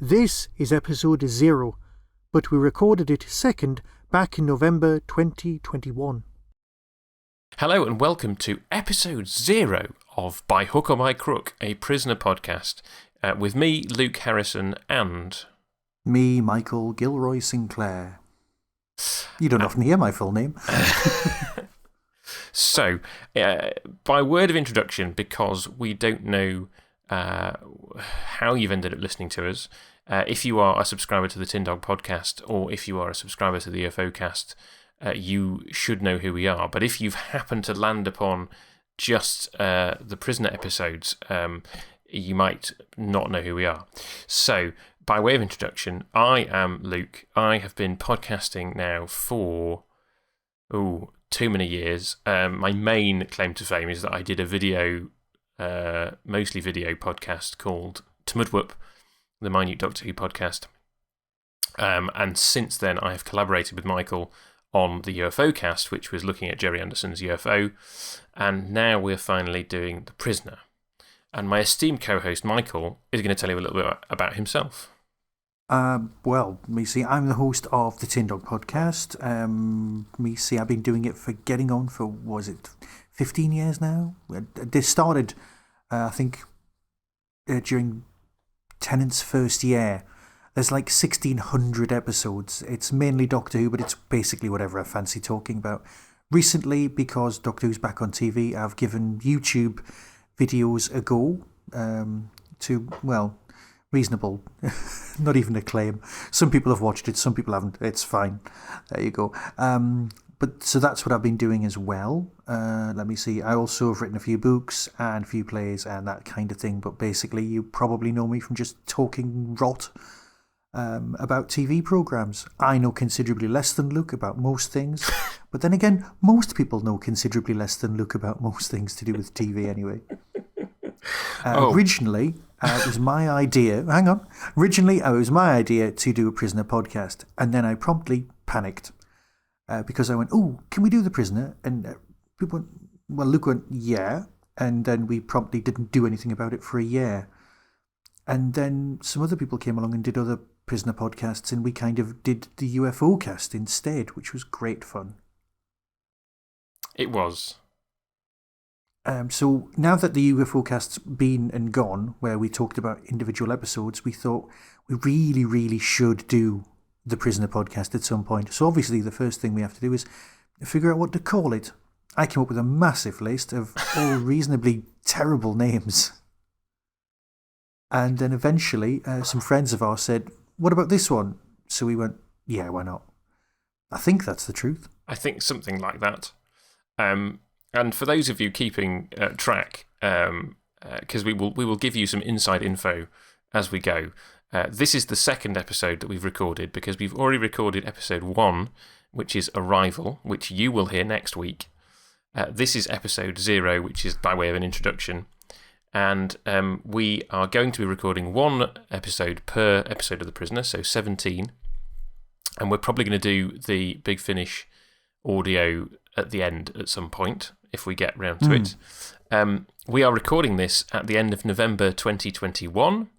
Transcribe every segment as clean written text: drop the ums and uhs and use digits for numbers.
This is episode 0, but we recorded it second back in November 2021. Hello and welcome to episode 0 of By Hook or By Crook, a prisoner podcast, with me, Luke Harrison, and... Me, Michael Gilroy Sinclair. You don't often hear my full name. So, by word of introduction, because we don't know how you've ended up listening to us, if you are a subscriber to the Tin Dog podcast, or if you are a subscriber to the UFO cast, you should know who we are. But if you've happened to land upon just the prisoner episodes, you might not know who we are. So, by way of introduction, I am Luke. I have been podcasting now for, too many years. My main claim to fame is that I did a video, mostly video podcast called Tmudwup, the Minute Doctor Who podcast. And since then, I have collaborated with Michael on the UFO cast, which was looking at Jerry Anderson's UFO. And now we're finally doing The Prisoner. And my esteemed co-host, Michael, is going to tell you a little bit about himself. Well, I'm the host of the Tin Dog podcast. I've been doing it for getting on for, 15 years now? This started, I think, during Tennant's first year. There's like 1,600 episodes. It's mainly Doctor Who, but it's basically whatever I fancy talking about. Recently, because Doctor Who's back on TV, I've given YouTube videos a go reasonable, not even a claim. Some people have watched it, some people haven't. It's fine. There you go. So that's what I've been doing as well. I also have written a few books and a few plays and that kind of thing. But basically, you probably know me from just talking rot about TV programs. I know considerably less than Luke about most things. But then again, most people know considerably less than Luke about most things to do with TV anyway. Originally, it was my idea. Originally, it was my idea to do a prisoner podcast, and then I promptly panicked because I went, "Oh, can we do the prisoner?" And people went, "Well," Luke went, "Yeah," and then we promptly didn't do anything about it for a year. And then some other people came along and did other prisoner podcasts, and we kind of did the UFO cast instead, which was great fun. It was. So now that the UFO cast's been and gone, where we talked about individual episodes, we thought we really, really should do the Prisoner podcast at some point. So obviously the first thing we have to do is figure out what to call it. I came up with a massive list of all reasonably terrible names. And then eventually some friends of ours said, "What about this one?" So we went, "Yeah, why not?" I think that's the truth. I think something like that. And for those of you keeping track, because we will give you some inside info as we go, this is the second episode that we've recorded, because we've already recorded episode 1, which is Arrival, which you will hear next week. This is episode 0, which is by way of an introduction. And we are going to be recording 1 episode per episode of The Prisoner, so 17. And we're probably going to do the Big Finish audio at the end at some point, if we get round to it. We are recording this at the end of November 2021.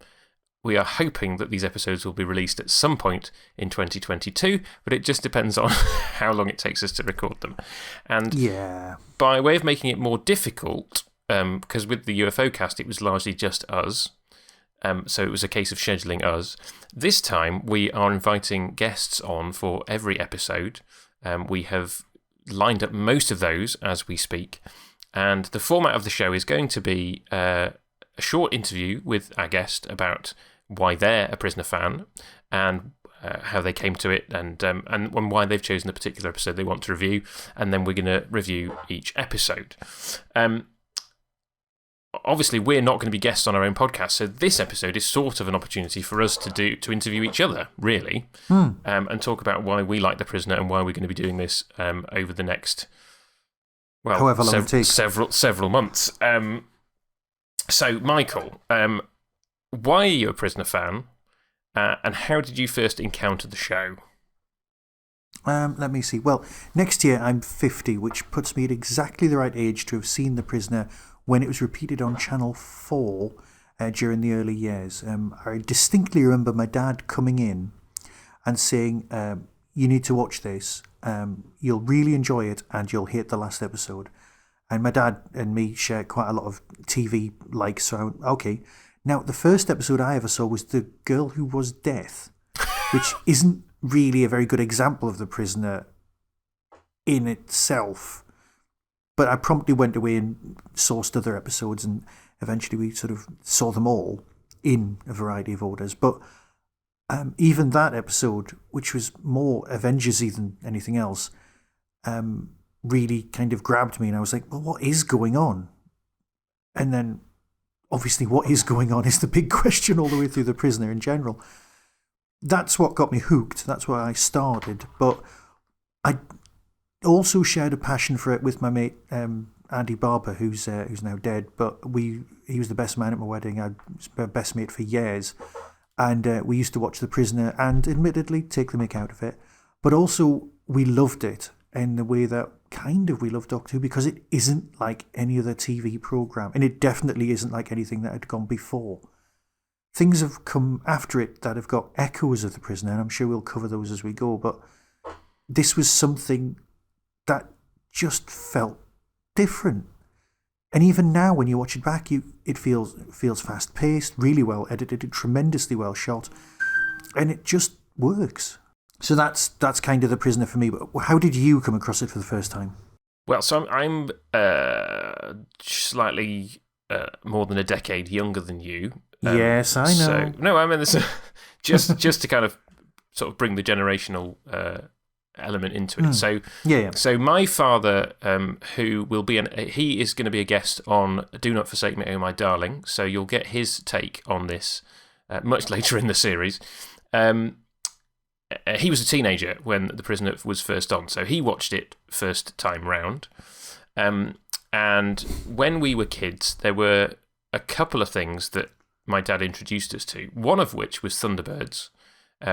We are hoping that these episodes will be released at some point in 2022, but it just depends on how long it takes us to record them. And by way of making it more difficult, because with the UFO cast it was largely just us, so it was a case of scheduling us. This time we are inviting guests on for every episode. We have lined up most of those as we speak, and the format of the show is going to be a short interview with our guest about why they're a Prisoner fan and how they came to it, and why they've chosen the particular episode they want to review, and then we're going to review each episode. Obviously, we're not going to be guests on our own podcast, so this episode is sort of an opportunity for us to interview each other, really, and talk about why we like The Prisoner and why we're going to be doing this over the next, however long it takes. Several months. So, Michael, why are you a Prisoner fan, and how did you first encounter the show? Let me see. Well, next year I'm 50, which puts me at exactly the right age to have seen The Prisoner when it was repeated on Channel 4 during the early years. I distinctly remember my dad coming in and saying, you need to watch this. You'll really enjoy it and you'll hate the last episode. And my dad and me share quite a lot of TV likes, so I went, okay. Now, the first episode I ever saw was The Girl Who Was Death, which isn't really a very good example of The Prisoner in itself. But I promptly went away and sourced other episodes, and eventually we sort of saw them all in a variety of orders. But even that episode, which was more Avengers-y than anything else, really kind of grabbed me, and I was like, well, what is going on? And then, obviously, what is going on is the big question all the way through The Prisoner in general. That's what got me hooked. That's where I started. But I also shared a passion for it with my mate, Andy Barber, who's now dead. But he was the best man at my wedding. I was my best mate for years. And we used to watch The Prisoner and, admittedly, take the mick out of it. But also, we loved it in the way that kind of we love Doctor Who, because it isn't like any other TV programme, and it definitely isn't like anything that had gone before. Things have come after it that have got echoes of The Prisoner, and I'm sure we'll cover those as we go, but this was something that just felt different. And even now, when you watch it back, it feels fast-paced, really well edited, tremendously well shot, and it just works. So that's kind of The Prisoner for me. But how did you come across it for the first time? Well, so I'm slightly more than a decade younger than you. Yes, I know. So, no, I mean, this just to kind of sort of bring the generational element into it. So, yeah. So my father, who will be he is going to be a guest on Do Not Forsake Me, Oh My Darling. So you'll get his take on this much later in the series. He was a teenager when The Prisoner was first on, so he watched it first time round. And when we were kids, there were a couple of things that my dad introduced us to, one of which was Thunderbirds.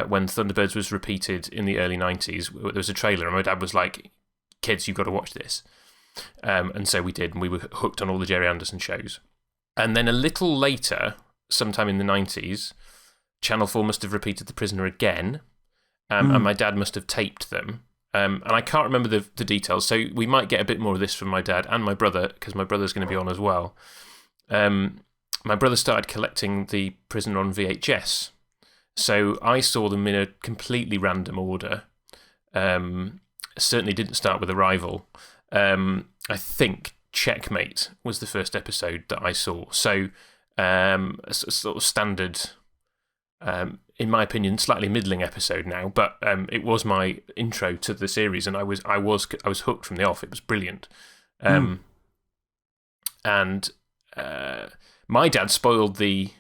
When Thunderbirds was repeated in the early 90s, there was a trailer, and my dad was like, kids, you've got to watch this. And so we did, and we were hooked on all the Jerry Anderson shows. And then a little later, sometime in the 90s, Channel 4 must have repeated The Prisoner again. And my dad must have taped them. And I can't remember the details, so we might get a bit more of this from my dad and my brother, because my brother's going to be on as well. My brother started collecting The Prisoner on VHS. So I saw them in a completely random order. Certainly didn't start with Arrival. I think Checkmate was the first episode that I saw. So a sort of standard... in my opinion, slightly middling episode now, but it was my intro to the series, and I was hooked from the off. It was brilliant, and my dad spoiled the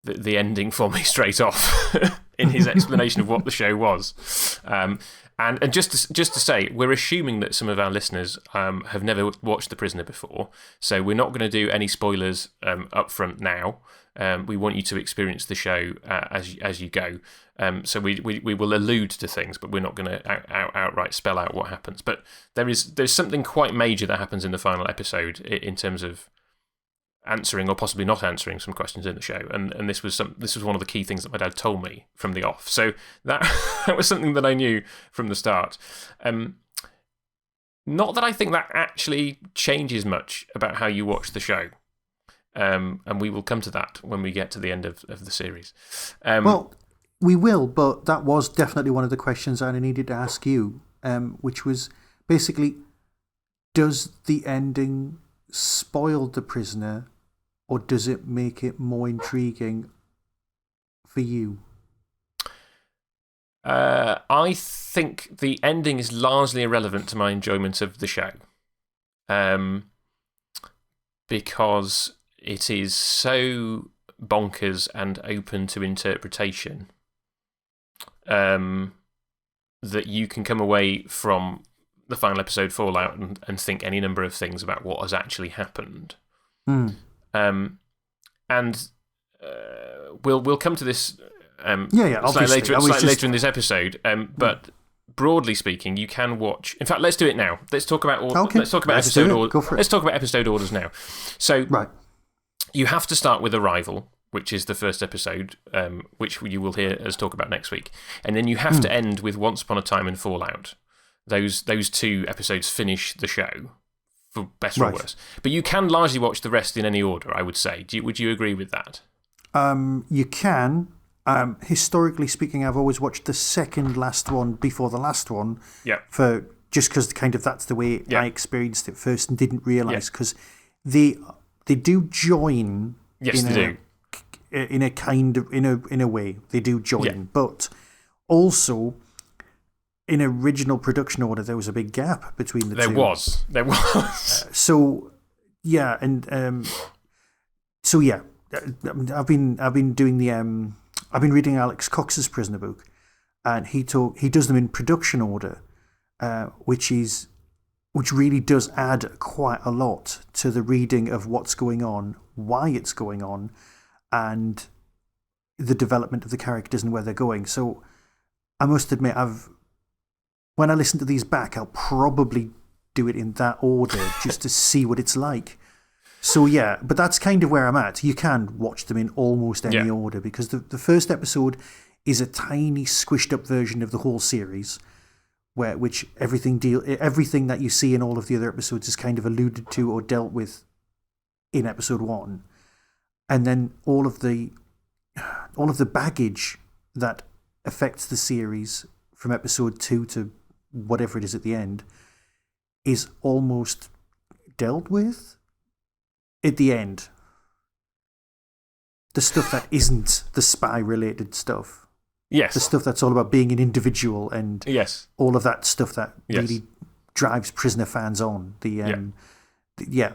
ending for me straight off in his explanation of what the show was. And just to say, we're assuming that some of our listeners have never watched The Prisoner before, so we're not going to do any spoilers up front now. We want you to experience the show as you go. So we will allude to things, but we're not going to outright spell out what happens. But there's something quite major that happens in the final episode in terms of answering or possibly not answering some questions in the show, and this was one of the key things that my dad told me from the off. So that was something that I knew from the start. Not that I think that actually changes much about how you watch the show. And we will come to that when we get to the end of the series. Well, we will, but that was definitely one of the questions I needed to ask you, which was basically, does the ending spoil The Prisoner, or does it make it more intriguing for you? I think the ending is largely irrelevant to my enjoyment of the show. Because it is so bonkers and open to interpretation that you can come away from the final episode Fallout and think any number of things about what has actually happened. And we'll come to this slightly later in this episode. But broadly speaking, you can watch. In fact, let's do it now. Let's talk about episode orders now. So, right. You have to start with Arrival, which is the first episode, which you will hear us talk about next week. And then you have to end with Once Upon a Time and Fallout. Those 2 episodes finish the show, for better or worse. But you can largely watch the rest in any order, I would say. Would you agree with that? You can. Historically speaking, I've always watched the second last one before the last one. Yeah. Just because kind of that's the way I experienced it first and didn't realise. Because they do join. Yes, they do. In a kind of in a way they do join, but also in original production order there was a big gap between the two. There was. So yeah, and so yeah, I've been doing the I've been reading Alex Cox's Prisoner book, and he does them in production order, which really does add quite a lot to the reading of what's going on, why it's going on, and the development of the characters and where they're going. So I must admit, when I listen to these back, I'll probably do it in that order just to see what it's like. So yeah, but that's kind of where I'm at. You can watch them in almost any order, because the first episode is a tiny squished up version of the whole series, which everything that you see in all of the other episodes is kind of alluded to or dealt with in episode 1. And then all of the baggage that affects the series from episode 2 to whatever it is at the end is almost dealt with at the end. The stuff that isn't the spy-related stuff. Yes. The stuff that's all about being an individual and all of that stuff that really drives Prisoner fans on.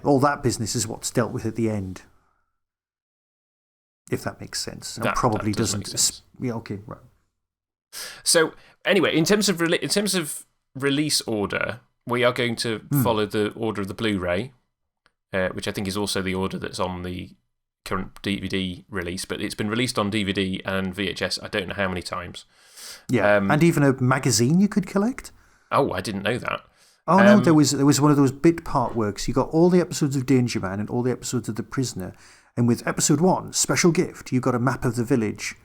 All that business is what's dealt with at the end. If that makes sense. It probably doesn't. Yeah, okay, right. So, anyway, in terms of release order, we are going to follow the order of the Blu-ray, which I think is also the order that's on the current DVD release, but it's been released on DVD and VHS I don't know how many times. Yeah, and even a magazine you could collect. Oh, I didn't know that. Oh, no, there was one of those bit part works. You got all the episodes of Danger Man and all the episodes of The Prisoner. And with episode 1, special gift, you got a map of the village.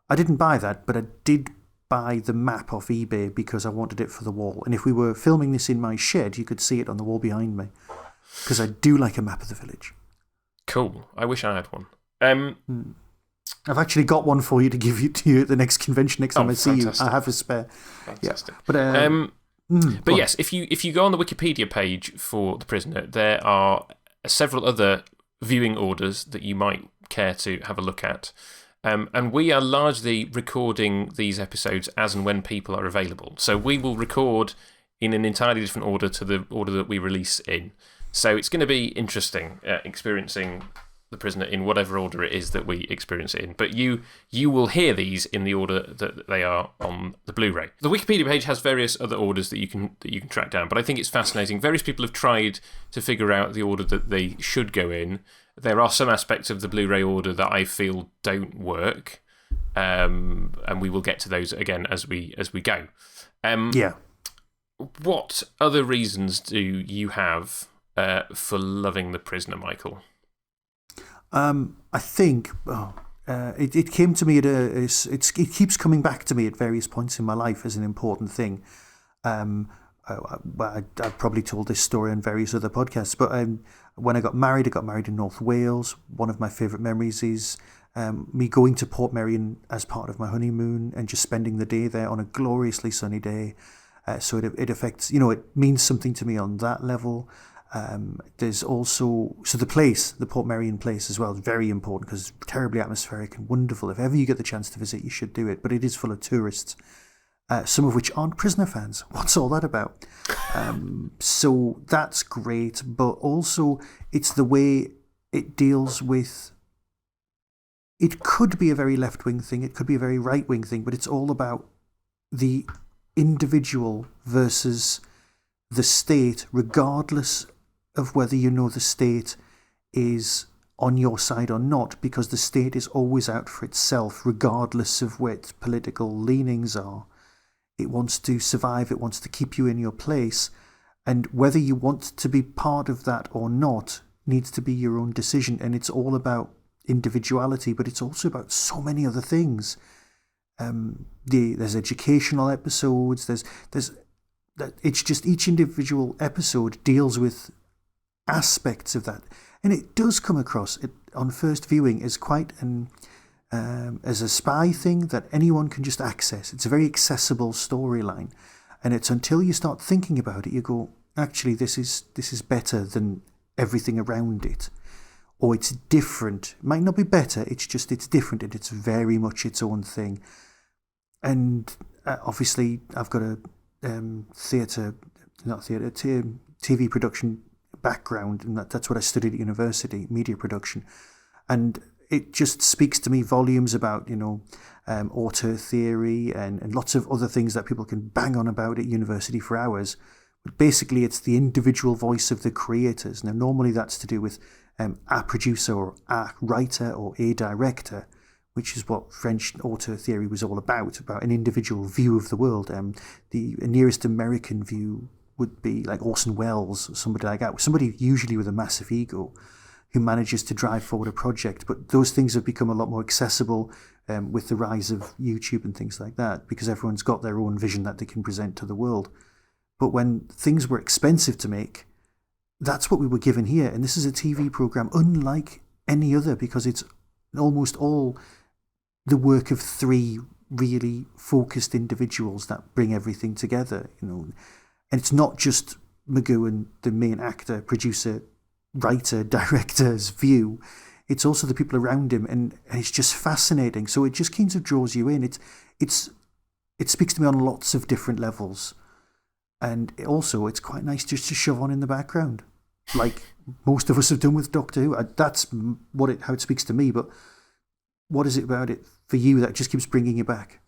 I didn't buy that, but I did buy the map off eBay because I wanted it for the wall. And if we were filming this in my shed, you could see it on the wall behind me. Because I do like a map of the village. Cool. I wish I had one. I've actually got one for you to give to you at the next convention next time I see you. I have a spare. Fantastic. Yeah. But yes, if you go on the Wikipedia page for The Prisoner, there are several other viewing orders that you might care to have a look at. And we are largely recording these episodes as and when people are available. So we will record in an entirely different order to the order that we release in. So it's going to be interesting experiencing The Prisoner in whatever order it is that we experience it in. But you will hear these in the order that they are on the Blu-ray. The Wikipedia page has various other orders that you can track down, but I think it's fascinating. Various people have tried to figure out the order that they should go in. There are some aspects of the Blu-ray order that I feel don't work, and we will get to those again as we go. What other reasons do you have for loving The Prisoner, Michael? I think it came to me it keeps coming back to me at various points in my life as an important thing. I've probably told this story on various other podcasts, but when I got married in North Wales. One of my favourite memories is me going to Portmeirion as part of my honeymoon and just spending the day there on a gloriously sunny day. So it affects, it means something to me on that level. There's also, the Portmeirion place as well, is very important because it's terribly atmospheric and wonderful. If ever you get the chance to visit, you should do it. But it is full of tourists, some of which aren't Prisoner fans. What's all that about? So that's great, but also it's the way it deals with. It could be a very left-wing thing, it could be a very right-wing thing, but it's all about the individual versus the state, regardless of whether you know the state is on your side or not, because the state is always out for itself, regardless of what its political leanings are. It wants to survive, it wants to keep you in your place, and whether you want to be part of that or not needs to be your own decision, and it's all about individuality, but it's also about so many other things. There's educational episodes. It's just each individual episode deals with aspects of that, and it does come across on first viewing as quite as a spy thing that anyone can just access. It's a very accessible storyline, and it's until you start thinking about it, you go, actually, this is better than everything around it, or it's different. It might not be better. It's different, and it's very much its own thing. And obviously, I've got a TV production background, and that's what I studied at university, media production, and it just speaks to me volumes about auteur theory and lots of other things that people can bang on about at university for hours. But basically, it's the individual voice of the creators. Now, normally that's to do with a producer or a writer or a director, which is what French auteur theory was all about an individual view of the world. The nearest American view would be like Orson Welles or somebody like that, somebody usually with a massive ego who manages to drive forward a project. But those things have become a lot more accessible with the rise of YouTube and things like that, because everyone's got their own vision that they can present to the world. But when things were expensive to make, that's what we were given here. And this is a TV program unlike any other, because it's almost all the work of three really focused individuals that bring everything together. And it's not just McGowan, the main actor, producer, writer, director's view. It's also the people around him, and it's just fascinating. So it just kind of draws you in. It speaks to me on lots of different levels. And also, it's quite nice just to shove on in the background, like most of us have done with Doctor Who. That's how it speaks to me. But what is it about it for you that just keeps bringing you back?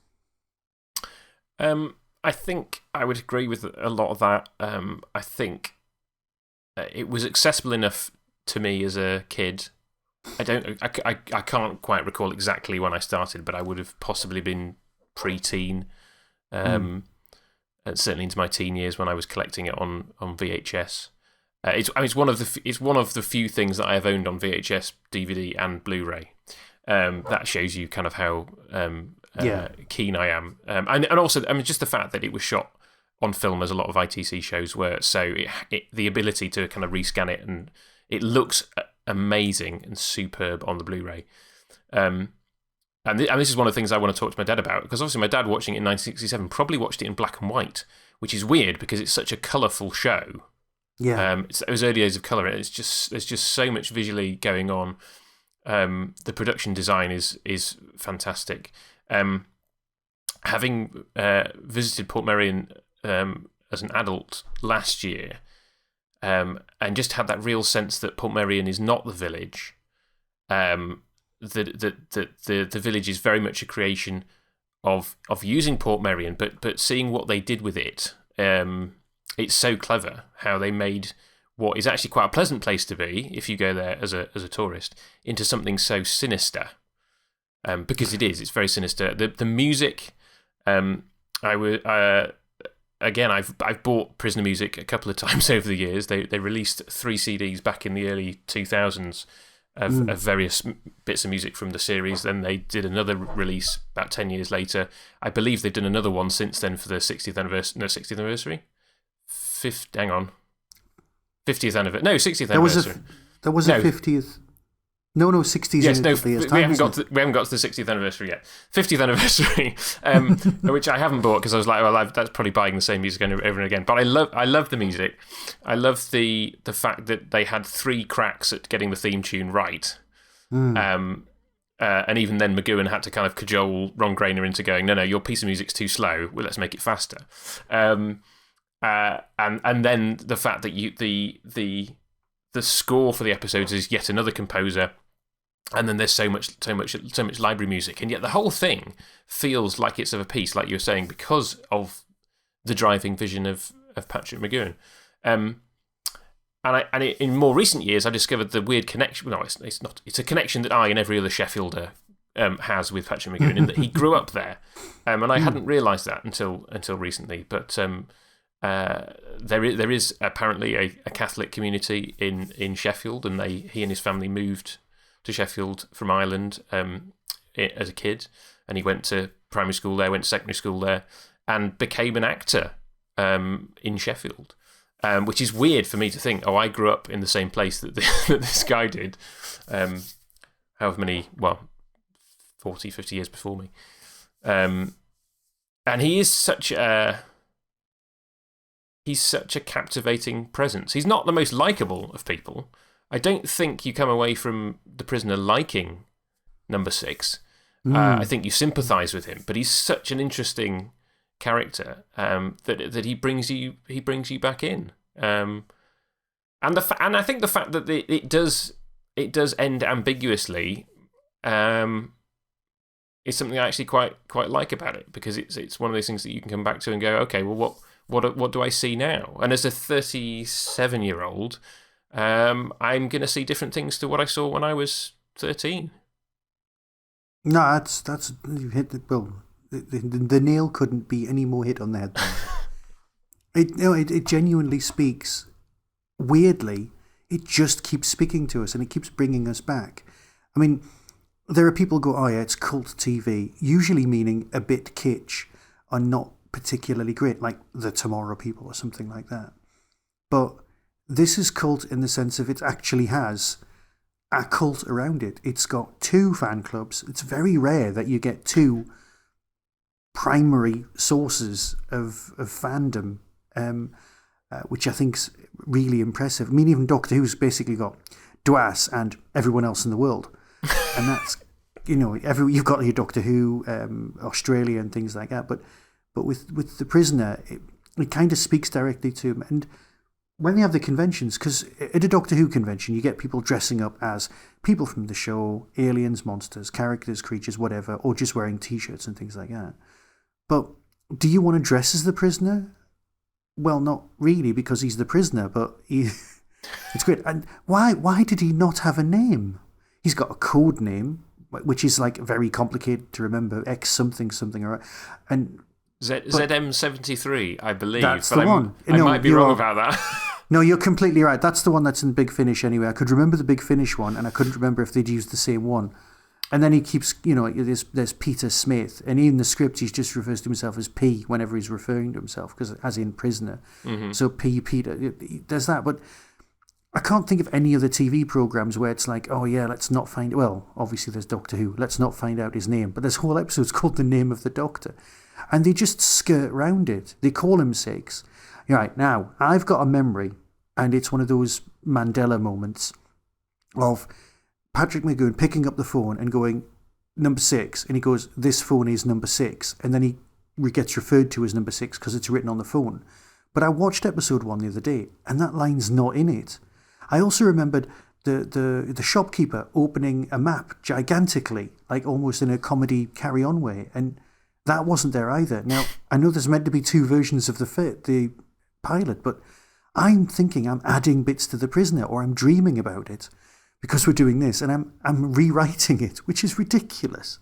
I think I would agree with a lot of that. I think it was accessible enough to me as a kid. I can't quite recall exactly when I started, but I would have possibly been pre-teen. Certainly into my teen years when I was collecting it on VHS. It's one of the few things that I have owned on VHS, DVD, and Blu-ray. That shows you kind of how keen I am, and also just the fact that it was shot on film, as a lot of ITC shows were. So the ability to kind of rescan it, and it looks amazing and superb on the Blu-ray. And this is one of the things I want to talk to my dad about, because obviously my dad, watching it in 1967, probably watched it in black and white, which is weird because it's such a colourful show. Yeah. It's those early days of colour, and there's just so much visually going on. The production design is fantastic. Having visited Portmeirion as an adult last year, and just had that real sense that Portmeirion is not the village. The village is very much a creation of using Portmeirion, but seeing what they did with it. It's so clever how they made what is actually quite a pleasant place to be if you go there as a tourist into something so sinister. Because it's very sinister. The music, I've bought Prisoner music a couple of times over the years. They released 3 CDs back in the early 2000s of various bits of music from the series. Then they did another release about 10 years later. I believe they've done another one since then for the 60th anniversary. No, 60th anniversary? 50th anniversary. No, 60th anniversary. There was a 50th. No, 60s. Yes, no, we haven't got to the 60th anniversary yet. 50th anniversary, which I haven't bought because I was like, well, that's probably buying the same music over and again. But I love the music. I love the fact that they had 3 cracks at getting the theme tune right. And even then, McGowan had to kind of cajole Ron Grainer into going, no, your piece of music's too slow. Well, let's make it faster. And then the fact that the score for the episodes is yet another composer. And then there's so much library music, and yet the whole thing feels like it's of a piece, like you were saying, because of the driving vision of Patrick McGowan. And in more recent years, I discovered the weird connection. No, it's not. It's a connection that I and every other Sheffielder has with Patrick McGowan, in that he grew up there, and I hadn't realised that until recently. But there is apparently a Catholic community in Sheffield, and he and his family moved to Sheffield from Ireland as a kid, and he went to primary school there, went to secondary school there, and became an actor in Sheffield. Which is weird for me to think, I grew up in the same place that this guy did, however many, 40, 50 years before me. And he is such a captivating presence. He's not the most likeable of people. I don't think you come away from The Prisoner liking number 6. I think you sympathise with him, but he's such an interesting character that he brings you back in. And I think the fact that it does end ambiguously is something I actually quite like about it, because it's one of those things that you can come back to and go, okay, well, what do I see now? And as a 37-year-old, I'm going to see different things to what I saw when I was 13. No, that's you hit the well. The nail couldn't be any more hit on the head. It genuinely speaks. Weirdly, it just keeps speaking to us, and it keeps bringing us back. I mean, there are people who go, oh yeah, it's cult TV, usually meaning a bit kitsch or not particularly great, like The Tomorrow People or something like that. But this is cult in the sense of it actually has a cult around it. It's got 2 fan clubs. It's very rare that you get 2 primary sources of fandom, which I think's really impressive. I mean, even Doctor Who's basically got Dwas and everyone else in the world. And that's, you've got your Doctor Who, Australia and things like that. But with The Prisoner, it kind of speaks directly to him. And when they have the conventions, because at a Doctor Who convention, you get people dressing up as people from the show, aliens, monsters, characters, creatures, whatever, or just wearing T-shirts and things like that. But do you want to dress as the Prisoner? Well, not really, because he's the Prisoner, but it's great. And why did he not have a name? He's got a code name, which is like very complicated to remember, X something, and ZM73, I believe. That's but the one. I might be wrong about that. No, you're completely right. That's the one that's in Big Finish anyway. I could remember the Big Finish one, and I couldn't remember if they'd used the same one. And then he keeps, there's Peter Smith, and in the script he just refers to himself as P whenever he's referring to himself, because as in Prisoner. Mm-hmm. So Peter, there's that. But I can't think of any other TV programs where it's like, oh yeah, let's not find. Well, obviously there's Doctor Who. Let's not find out his name. But there's whole episodes called The Name of the Doctor, and they just skirt round it. They call him 6. Right now, I've got a memory, and it's one of those Mandela moments of Patrick McGowan picking up the phone and going, number 6, and he goes, this phone is number 6, and then he gets referred to as number 6 because it's written on the phone. But I watched episode 1 the other day, and that line's not in it. I also remembered the shopkeeper opening a map gigantically, like almost in a comedy carry-on way, and that wasn't there either. Now, I know there's meant to be 2 versions of the pilot, but I'm thinking I'm adding bits to The Prisoner, or I'm dreaming about it, because we're doing this, and I'm rewriting it, which is ridiculous.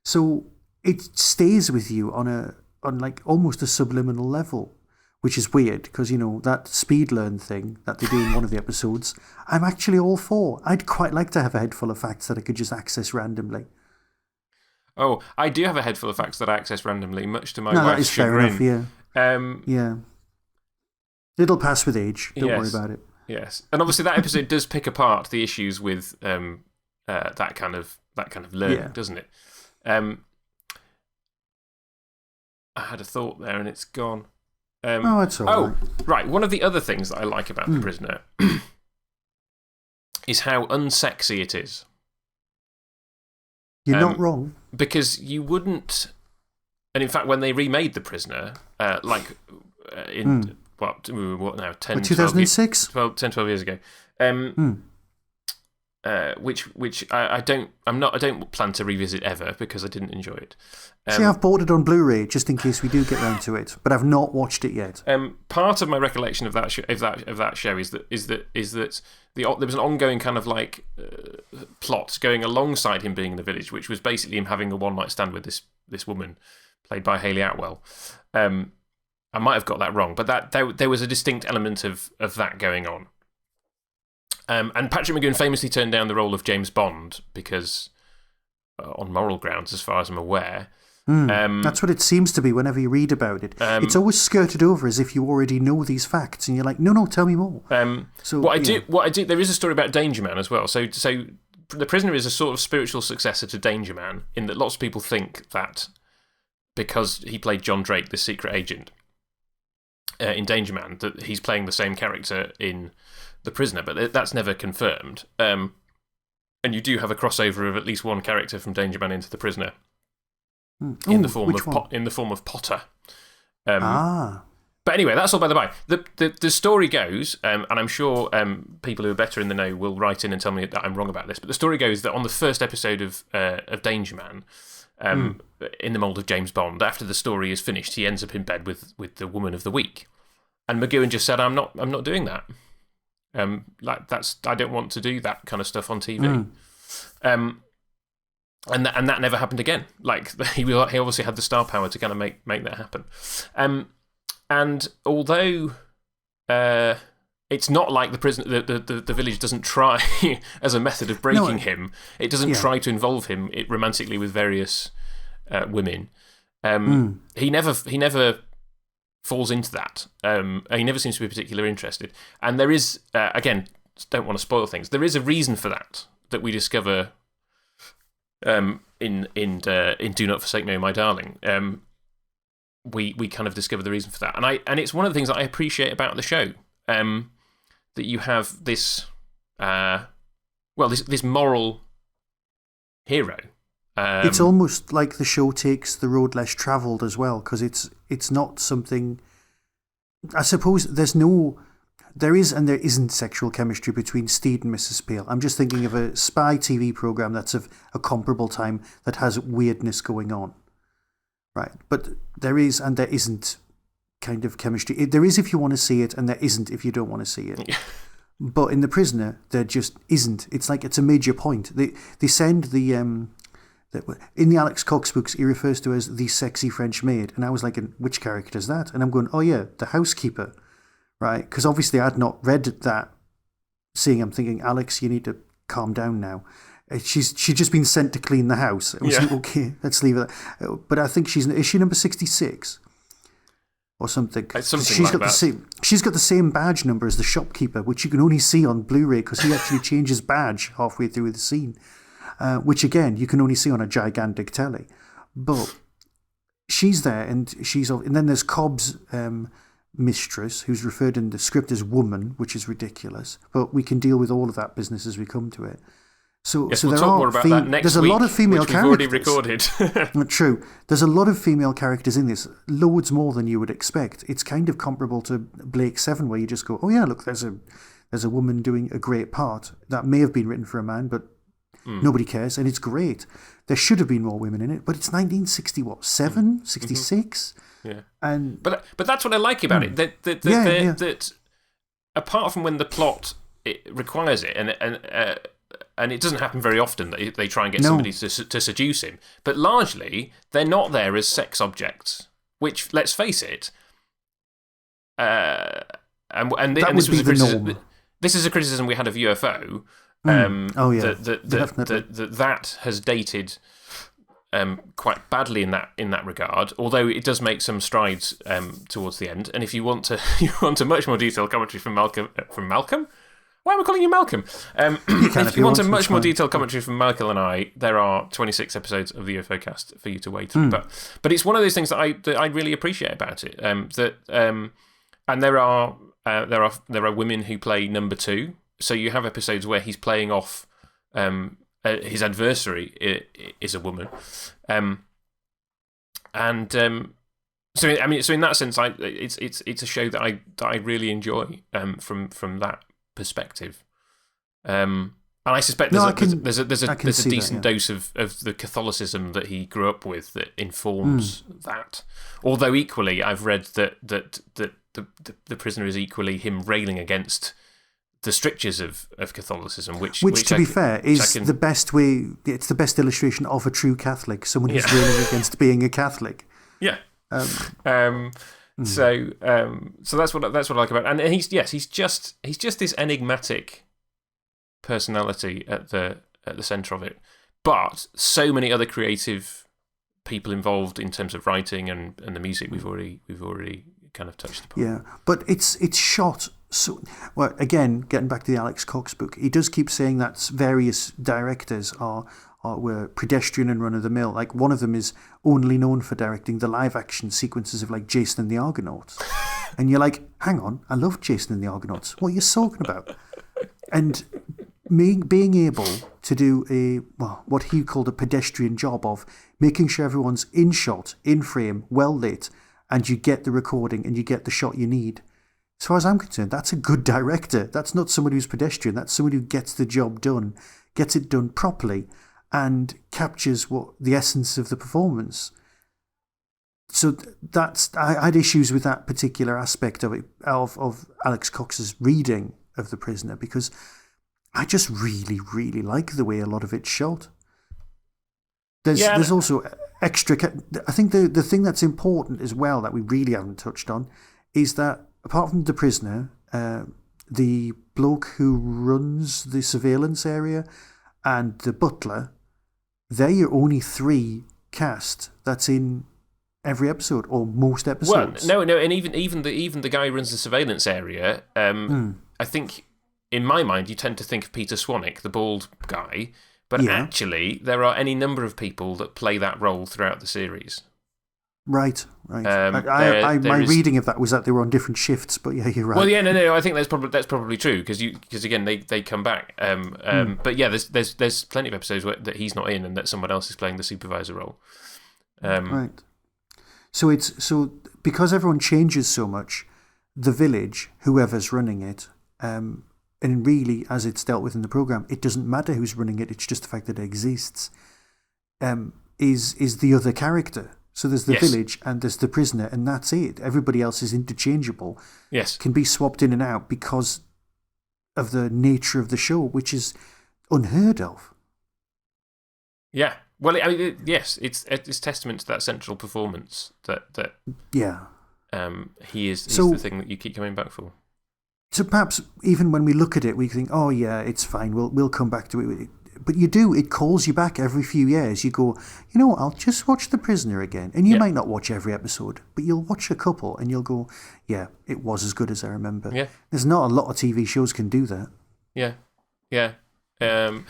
So it stays with you on like almost a subliminal level, which is weird, because, that speed learn thing that they do in one of the episodes, I'm actually all for. I'd quite like to have a head full of facts that I could just access randomly. Oh, I do have a head full of facts that I access randomly, much to my that is wife's chagrin. fair enough, yeah. Yeah. It'll pass with age. Don't worry about it. Yes, and obviously that episode does pick apart the issues with that kind of learning, doesn't it? I had a thought there and it's gone. It's all right. Right. One of the other things that I like about The Prisoner is how unsexy it is. You're not wrong. Because you wouldn't, and in fact, when they remade The Prisoner, in what now, 10, 2006? 12 years ago, which I don't plan to revisit ever because I didn't enjoy it. See, I've bought it on Blu-ray just in case we do get round to it, but I've not watched it yet. Part of my recollection of that show is that there was an ongoing kind of like plot going alongside him being in the village, which was basically him having a one-night stand with this woman played by Hayley Atwell. And I might have got that wrong, but there was a distinct element of that going on. And Patrick McGoohan famously turned down the role of James Bond because, on moral grounds, as far as I'm aware. That's what it seems to be whenever you read about it. It's always skirted over as if you already know these facts, and you're like, no, tell me more. What I do, there is a story about Danger Man as well. So The Prisoner is a sort of spiritual successor to Danger Man, in that lots of people think that because he played John Drake, the secret agent, in Danger Man, that he's playing the same character in The Prisoner, but that's never confirmed. And you do have a crossover of at least one character from Danger Man into The Prisoner in the form of Potter. But anyway, that's all by the by. The story goes, and I'm sure people who are better in the know will write in and tell me that I'm wrong about this, but the story goes that on the first episode of Danger Man, in the mould of James Bond, after the story is finished, he ends up in bed with the woman of the week. And McGoohan just said, I'm not doing that. I don't want to do that kind of stuff on TV. And that never happened again. Like, he obviously had the star power to kind of make that happen. And although it's not like the village doesn't try as a method of breaking him, it doesn't try to involve him romantically with various women. He never falls into that. He never seems to be particularly interested. And there is, again, don't want to spoil things, there is a reason for that we discover in Do Not Forsake Me, My Darling. We kind of discover the reason for that. And it's one of the things that I appreciate about the show, that you have this, this moral hero. It's almost like the show takes the road less travelled as well, because it's not something... I suppose there is and there isn't sexual chemistry between Steed and Mrs. Peel. I'm just thinking of a spy TV programme that's of a comparable time that has weirdness going on. Right, but there is and there isn't kind of chemistry. There is if you want to see it, and there isn't if you don't want to see it. But in The Prisoner, there just isn't. It's like it's a major point. They send in the Alex Cox books, he refers to as the sexy French maid, and I was like, which character is that? And I'm going, oh yeah, the housekeeper, right? Because obviously I'd not read that. I'm thinking, Alex, you need to calm down now. She's just been sent to clean the house. And we think, okay, let's leave it. But I think is she number 66 or something? She's got the same badge number as the shopkeeper, which you can only see on Blu-ray because he actually changes badge halfway through the scene, which again you can only see on a gigantic telly. But she's there, and then there's Cobb's mistress, who's referred in the script as woman, which is ridiculous. But we can deal with all of that business as we come to it. So we'll talk more about that next week. There's a lot of female characters. We've already recorded. True. There's a lot of female characters in this, loads more than you would expect. It's kind of comparable to Blake 7, where you just go, oh yeah, look, there's a woman doing a great part. That may have been written for a man, but nobody cares, and it's great. There should have been more women in it, but it's 1967, 66? Yeah. But that's what I like about it. That apart from when the plot requires it, and it doesn't happen very often that they try and get somebody to seduce him. But largely, they're not there as sex objects, which, let's face it, this is a criticism we had of UFO. That has dated quite badly in that regard, although it does make some strides towards the end. And if you want a much more detailed commentary from Malcolm? Why am I calling you Malcolm? If you want a much more detailed commentary from Michael and I, there are 26 episodes of the UFO cast for you to wade through. But it's one of those things that I really appreciate about it. And there are women who play number 2. So you have episodes where he's playing off his adversary is a woman, so in that sense, it's a show that I really enjoy from that perspective, and I suspect there's a decent dose of the Catholicism that he grew up with that informs that. Although equally, I've read that the Prisoner is equally him railing against the strictures of Catholicism, which to be fair, is the best way. It's the best illustration of a true Catholic, someone who's railing against being a Catholic. Yeah. So that's what I like about it. And he's just this enigmatic personality at the centre of it. But so many other creative people involved in terms of writing and the music we've already kind of touched upon. Yeah, but it's shot so well. Again, getting back to the Alex Cox book, he does keep saying that various directors were pedestrian and run of the mill. Like one of them is only known for directing the live action sequences of like Jason and the Argonauts, and you're like, hang on, I love Jason and the Argonauts. What are you talking about? And me being able to do what he called a pedestrian job of making sure everyone's in shot, in frame, well lit, and you get the recording and you get the shot you need. As far as I'm concerned, that's a good director. That's not somebody who's pedestrian. That's somebody who gets the job done, gets it done properly, and captures the essence of the performance. So I had issues with that particular aspect of it, of Alex Cox's reading of The Prisoner, because I just really, really like the way a lot of it's shot. There's also extra. I think the thing that's important as well that we really haven't touched on is that apart from The Prisoner, the bloke who runs the surveillance area and the butler, they're your only three cast that's in every episode or most episodes. Well, no, and even the guy who runs the surveillance area, I think in my mind you tend to think of Peter Swanick, the bald guy, but actually there are any number of people that play that role throughout the series. Right. My reading of that was that they were on different shifts, but yeah, you're right. Well, yeah, no, I think that's probably true because again they come back. But yeah, there's plenty of episodes that he's not in and that someone else is playing the supervisor role. Right. So because everyone changes so much, the village, whoever's running it, and really as it's dealt with in the program, it doesn't matter who's running it. It's just the fact that it exists. Is the other character. So there's the village and there's the prisoner, and that's it. Everybody else is interchangeable. Yes. Can be swapped in and out because of the nature of the show, which is unheard of. Yeah. Well, I mean, yes, it's testament to that central performance that he is the thing that you keep coming back for. So perhaps even when we look at it, we think, oh yeah, it's fine. We'll come back to it. But you do. It calls you back every few years. You go, you know what, I'll just watch The Prisoner again. And you might not watch every episode, but you'll watch a couple and you'll go, yeah, it was as good as I remember. Yeah. There's not a lot of TV shows can do that. Yeah. Yeah. And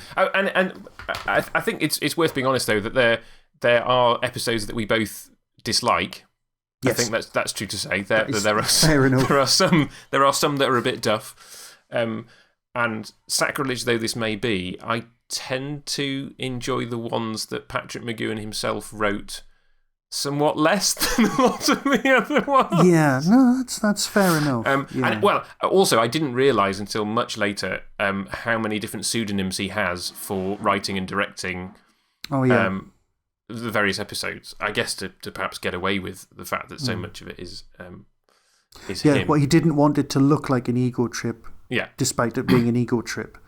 I think it's worth being honest, though, that there are episodes that we both dislike. Yes. I think that's true to say. There are fair enough. There are some that are a bit duff. And sacrilege though this may be, I tend to enjoy the ones that Patrick McGoohan himself wrote somewhat less than a lot of the other ones. Yeah, no, that's fair enough. And, well, also, I didn't realise until much later how many different pseudonyms he has for writing and directing the various episodes. I guess to perhaps get away with the fact that so much of it is him. Well, he didn't want it to look like an ego trip. Yeah. Despite it being an ego trip.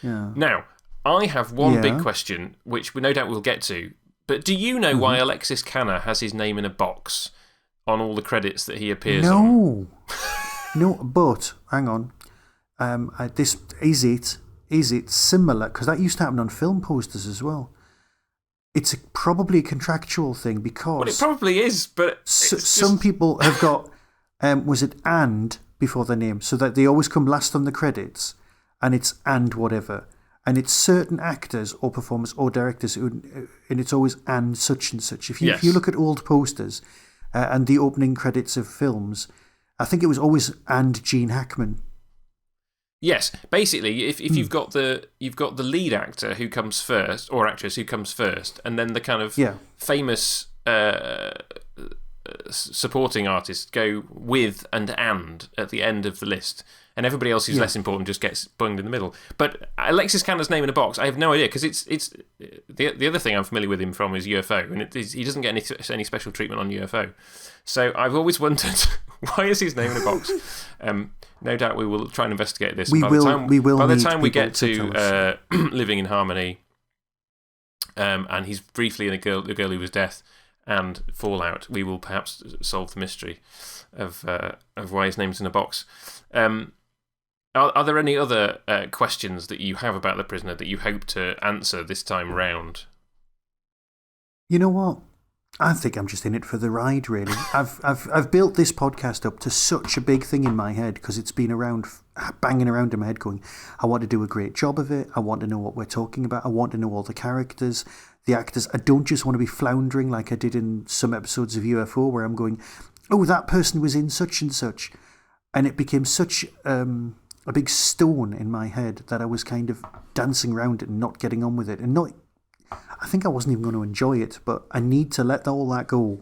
Yeah. Now, I have one big question, which we no doubt we'll get to. But do you know why Alexis Canna has his name in a box on all the credits that he appears on? No, but hang on. This is it similar? Because that used to happen on film posters as well. It's probably a contractual thing because. Well, it probably is, but some people have got. Was it and before their name, so that they always come last on the credits, and it's and whatever. And it's certain actors or performers or directors, and it's always and such and such. If you look at old posters and the opening credits of films, I think it was always and Gene Hackman. Yes, basically, if you've got the lead actor who comes first or actress who comes first, and then the kind of famous supporting artists go with and at the end of the list. And everybody else who's less important just gets bunged in the middle. But Alexis Canna's name in a box, I have no idea, because it's the other thing I'm familiar with him from is UFO, and he doesn't get any special treatment on UFO. So I've always wondered, why is his name in a box? No doubt we will try and investigate this. By the time we get to Living in Harmony, and he's briefly in the girl who was death, and Fallout, we will perhaps solve the mystery of why his name's in a box. Are there any other questions that you have about The Prisoner that you hope to answer this time round? You know what? I think I'm just in it for the ride, really. I've built this podcast up to such a big thing in my head because it's been banging around in my head going, I want to do a great job of it. I want to know what we're talking about. I want to know all the characters, the actors. I don't just want to be floundering like I did in some episodes of UFO where I'm going, oh, that person was in such and such. And it became such a big stone in my head that I was kind of dancing around it and not getting on with it. And I think I wasn't even going to enjoy it, but I need to let all that go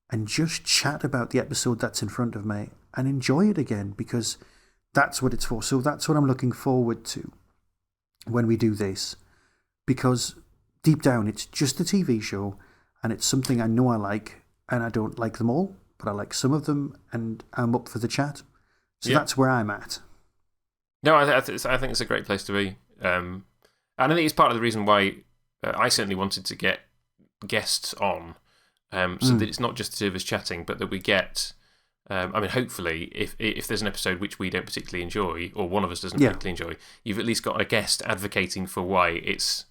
and just chat about the episode that's in front of me and enjoy it again, because that's what it's for. So that's what I'm looking forward to when we do this, because deep down it's just a TV show and it's something I know I like, and I don't like them all, but I like some of them and I'm up for the chat. So that's where I'm at. No, I think it's a great place to be. And I think it's part of the reason why I certainly wanted to get guests on, so that it's not just the two of us chatting, but that we get, hopefully, if there's an episode which we don't particularly enjoy, or one of us doesn't particularly enjoy, you've at least got a guest advocating for why it's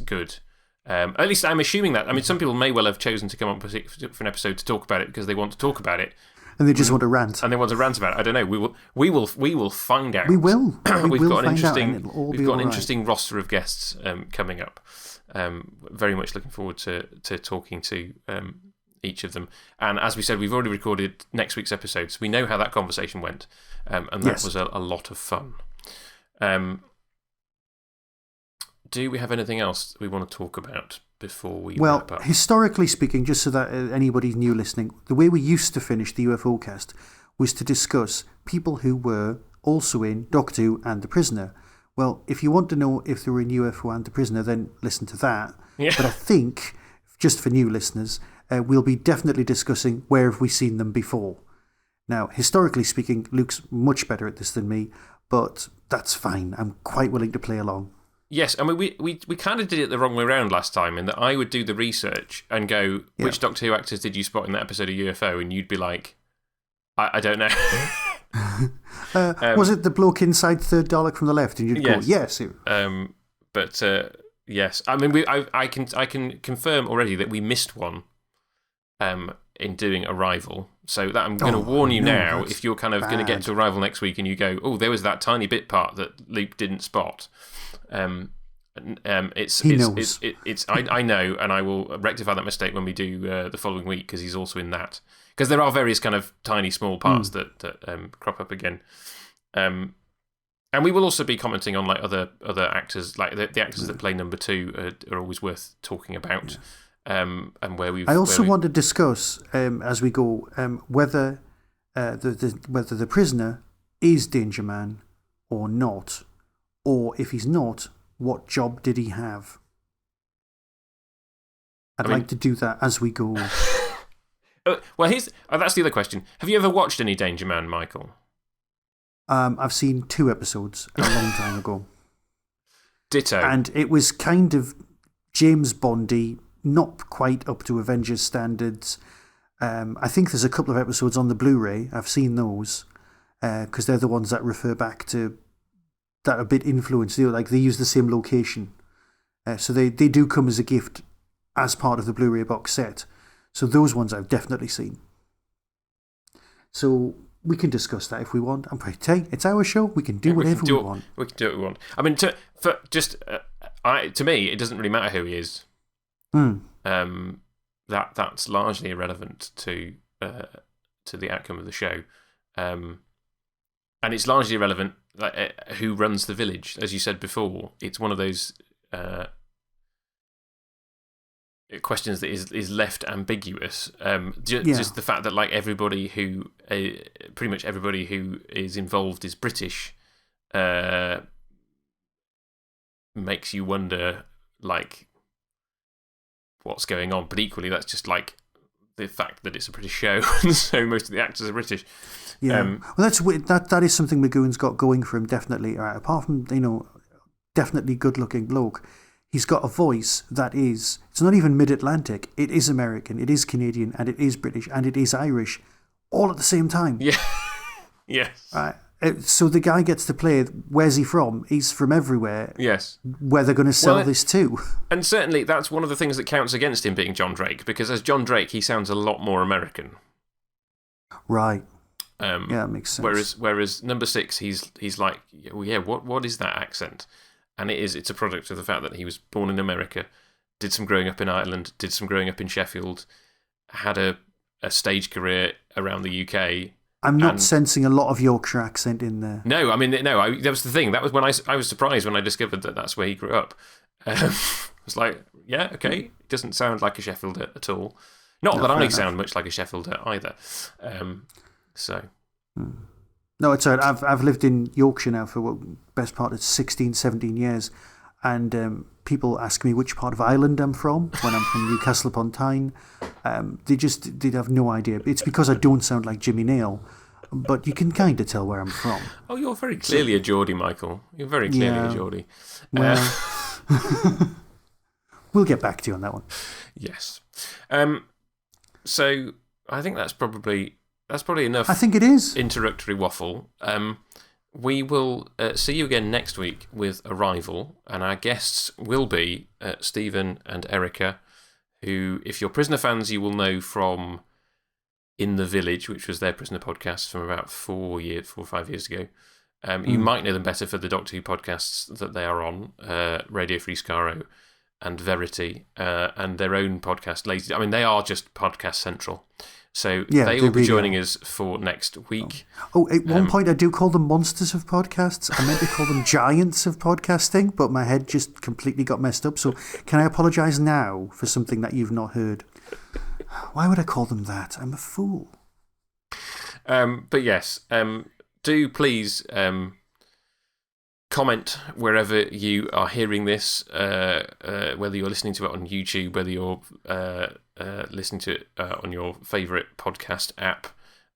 good. At least I'm assuming that. I mean, some people may well have chosen to come up for an episode to talk about it because they want to talk about it. And they just want to rant. And they want to rant about it. I don't know. We will find out. We will. We've got an interesting roster of guests coming up. Very much looking forward to talking to each of them. And as we said, we've already recorded next week's episode, so we know how that conversation went. And that was a lot of fun. Do we have anything else we want to talk about before we wrap up? Historically speaking, just so that anybody new listening, the way we used to finish the UFO cast was to discuss people who were also in Doctor Who and The Prisoner. Well, if you want to know if they were in UFO and The Prisoner, then listen to that. Yeah. But I think, just for new listeners, we'll be definitely discussing where have we seen them before. Now, historically speaking, Luke's much better at this than me, but that's fine. I'm quite willing to play along. Yes, I mean, we kind of did it the wrong way around last time, in that I would do the research and go, which Doctor Who actors did you spot in that episode of UFO? And you'd be like, I don't know. Was it the bloke inside Third Dalek from the left? And you'd go, yes. Yes. I mean, I can confirm already that we missed one in doing Arrival. So that I'm going to warn you now, if you're kind of going to get to Arrival next week and you go, oh, there was that tiny bit part that Luke didn't spot. I know, and I will rectify that mistake when we do the following week, because he's also in that. Because there are various kind of tiny, small parts that crop up again. And we will also be commenting on like other actors, like the actors that play number 2 are always worth talking about. And where we've. I also want to discuss as we go whether the prisoner is Danger Man or not, or if he's not, what job did he have? I'd like to do that as we go. Well, that's the other question. Have you ever watched any Danger Man, Michael? I've seen 2 episodes a long time ago. Ditto. And it was kind of James Bondy, not quite up to Avengers standards. I think there's a couple of episodes on the Blu-ray. I've seen those because they're the ones that refer back to that are a bit influenced. They use the same location. So they do come as a gift as part of the Blu-ray box set. So those ones I've definitely seen. So we can discuss that if we want. I'm pretty hey, it's our show. We can do whatever we want. We can do what we want. I mean, to me, it doesn't really matter who he is. That's largely irrelevant to the outcome of the show, and it's largely irrelevant who runs the village. As you said before, it's one of those questions that is left ambiguous. Just the fact that like everybody who pretty much everybody who is involved is British makes you wonder like what's going on. But equally, that's just like the fact that it's a British show, and so most of the actors are British. Yeah, well, that's that is something McGowan's got going for him. Definitely, apart from definitely good-looking bloke. he's got a voice that is, it's not even mid-Atlantic, it is American, it is Canadian, and it is British, and it is Irish, all at the same time. Yeah. Yes. So the guy gets to play, where's he from? He's from everywhere. Yes. Where they're going to sell this to. And certainly that's one of the things that counts against him being John Drake, because as John Drake, he sounds a lot more American. Right. Yeah, that makes sense. Whereas number 6, he's like, well, yeah, what is that accent? And it's a product of the fact that he was born in America, did some growing up in Ireland, did some growing up in Sheffield, had a stage career around the UK. I'm not sensing a lot of Yorkshire accent in there. No, I mean, no, that was the thing. That was when I was surprised when I discovered that that's where he grew up. I was like, yeah, okay. It doesn't sound like a Sheffielder at all. Not that I sound much like a Sheffielder either. No, it's all right. I've lived in Yorkshire now for best part of 16, 17 years. And people ask me which part of Ireland I'm from when I'm from Newcastle upon Tyne. They have no idea. It's because I don't sound like Jimmy Nail, but you can kind of tell where I'm from. Oh, you're very clearly a Geordie, Michael. You're very clearly a Geordie. Well, we'll get back to you on that one. Yes. So I think that's probably enough. I think it is. Introductory waffle. We will see you again next week with Arrival, and our guests will be Stephen and Erica, who, if you're Prisoner fans, you will know from In the Village, which was their Prisoner podcast from about 4 or 5 years ago. You might know them better for the Doctor Who podcasts that they are on, Radio Free Skaro and Verity, and their own podcast, Lazy. I mean, they are just podcast central. So they will be joining us for next week. Oh, at one point I do call them monsters of podcasts. I meant to call them giants of podcasting, but my head just completely got messed up. So can I apologise now for something that you've not heard? Why would I call them that? I'm a fool. But yes, do please comment wherever you are hearing this, whether you're listening to it on YouTube, whether you're listening to it on your favourite podcast app.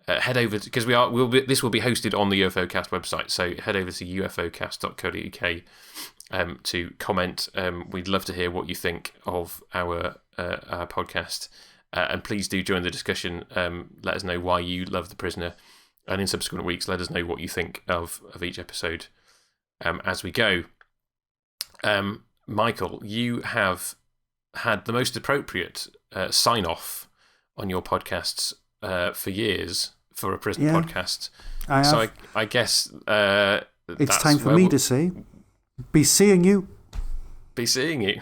Head over to, because this will be hosted on the UFOcast website, so head over to ufocast.co.uk to comment. We'd love to hear what you think of our podcast, and please do join the discussion. Let us know why you love The Prisoner, and in subsequent weeks, let us know what you think of each episode as we go. Michael, you have had the most appropriate sign-off on your podcasts for years for a prison podcast. I guess it's time for me to say, be seeing you. Be seeing you.